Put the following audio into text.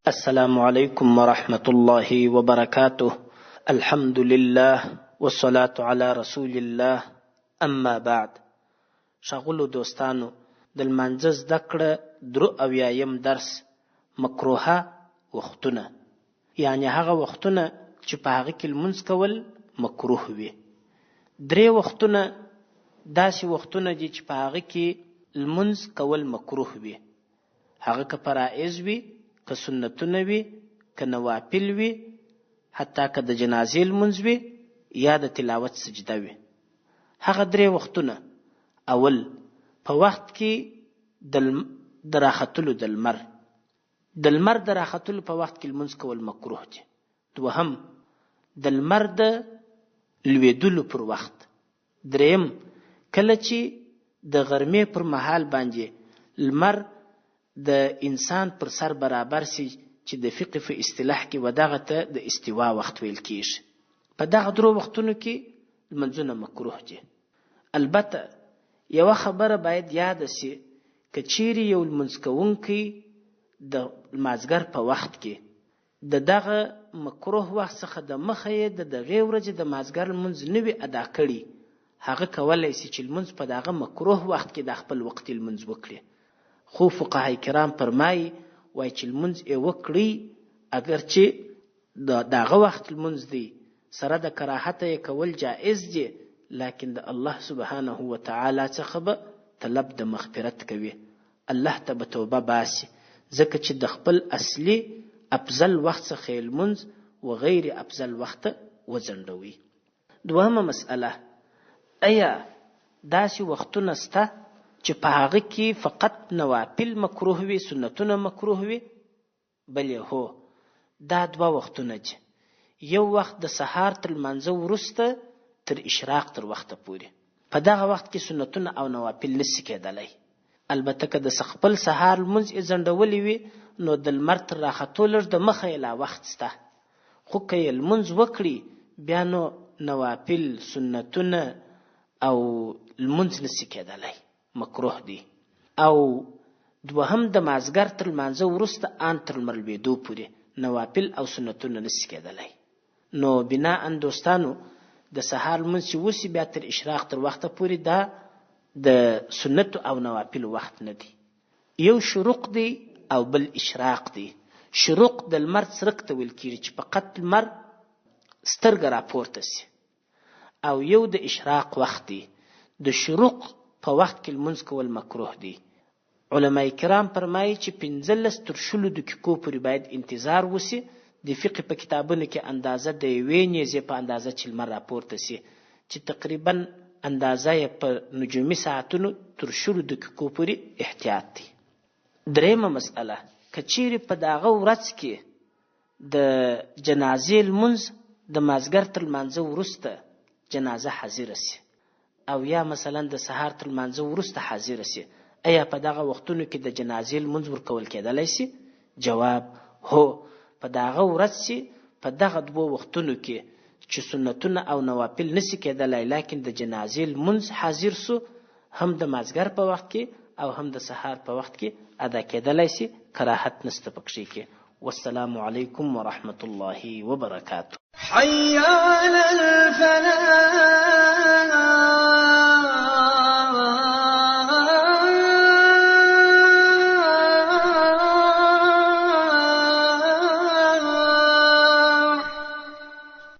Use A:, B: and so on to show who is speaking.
A: السلام علیکم ورحمة الله وبرکاته. الحمد لله والصلاة على رسول الله. اما بعد. شاغلو دوستانو، د لمانځه زده کړه 83 درس مکروهه وختونه، یعنی هغه وختونه چې په هغه کې لمونځ کول مکروه وي. 3 وختونه داسې وختونه دي چې په هغه کې لمونځ کول مکروه وي. هغه که فرائض وي، که سنتونه وي، که نوافل وي، حتی که د جنازې لمونځ وي یا د تلاوت سجده وي. هغه 3 وختونه: اول، په وخت کې د راختلو د لمر د راختلو په وخت کې لمونځ کول مکروه دي. دوهم، د لمر د لویدلو پر وخت. دریم، کله چې د غرمې پر مهال باندې لمر د انسان پر سر برابر سي، چې د فقه په اصطلاح کې ودغه ته د استوا وخت ویل کیږي. په دغه 3 وختونو کې لمونځونه مکروه دي. البته یوه خبره باید یاد سي، که چیرې یو لمونځ کوونکی د مازدیګر په وخت کې د دغه مکروه وخت څخه د مخه یې د دغې ورځې د مازدیګر لمونځ نه وي ادا کړي، هغه کولی سي چې لمونځ په دغه مکروه وخت کې د خپل وختي لمونځ وکړي. خو فقهای کرام فرمایي وایي چې لمونځ یې وکړي، اگر چې دغه وخت لمونځ دی، سره د کراهته یې کول جایز دي، لیکن د الله سبحانه وتعالی څخه به طلب د مغفرت کوي، الله ته به توبه باسي، ځکه چې د خپل اصلي افضل وخت څخه لمونځ و غیر افضل وخت وځنډوي. دوهمه مسئله: ایا داسې وختونه سته چې په هغه کې فقط نوافل مکروه وي، سنتونه مکروه وي؟ بلې هو، دا 2 وختونه دي. یو وخت د سهار تر لمانځه وروسته تر اشراق تر وخته پورې. په دغه وخت کې سنتونه او نوافل نشي کېدلی. البته که د خپل سهار لمونځ یې ځنډولی وي، نو د لمر تر راختو لږ د مخه یې لا وخت سته. خو که یې لمونځ وکړي، بیا نو نوافل، سنتونه او لمونځ نشي کېدلی، مکروه دی. او دوهم، د مازدیګر تر لمانځه وروسته ان تر لمر لوېدو پورې نوافل او سنتونه نشي کېدلی. نو بناء دوستانو، د سهار لمونځ چې وسي بیا تر اشراق تر وخته پورې دا د سنتو او نوافلو وخت نه دی. یو شروق دی او بل اشراق دی. شروق د لمر څرک ته ویل کېږي چې فقط لمر سترګه راپورته سي، او یو د اشراق وخت دی. د شروق په وخت کې لمونځ کول مکروه دی. علماء کرام فرمایي چې 15 تر 20 دقیقو پورې باید انتظار وسي. د فقه په کتابونو کې اندازه د 1 نیزې په اندازه چې لمر راپورته سي، چې تقریبا اندازه یې په نجومي ساعتونو تر 20 دقیقو پورې احتیاط دی. دریمه مسئله: که چیرې په دغه ورځ کې د جنازې لمونځ د مازدیګر تر لمانځه وروسته جنازه حاضره سي، او یا مثلا د سهار تر لمانځه وروسته حاضره سي، ایا په دغه وختونو کې د جنازې لمونځ ورکول کېدلی سي؟ جواب: هو، په دغه ورځ چې په دغه 2 وختونو کې چې سنتونه او نوافل نشي کېدلی، لیکن د جنازې لمونځ حاضر سو، هم د مازدیګر په وخت کې او هم د سهار په وخت کې ادا کېدلی سي، کراهت نشته پکښې کې. والسلام علیکم ورحمة الله وبرکاته.
B: حي على الفلاح.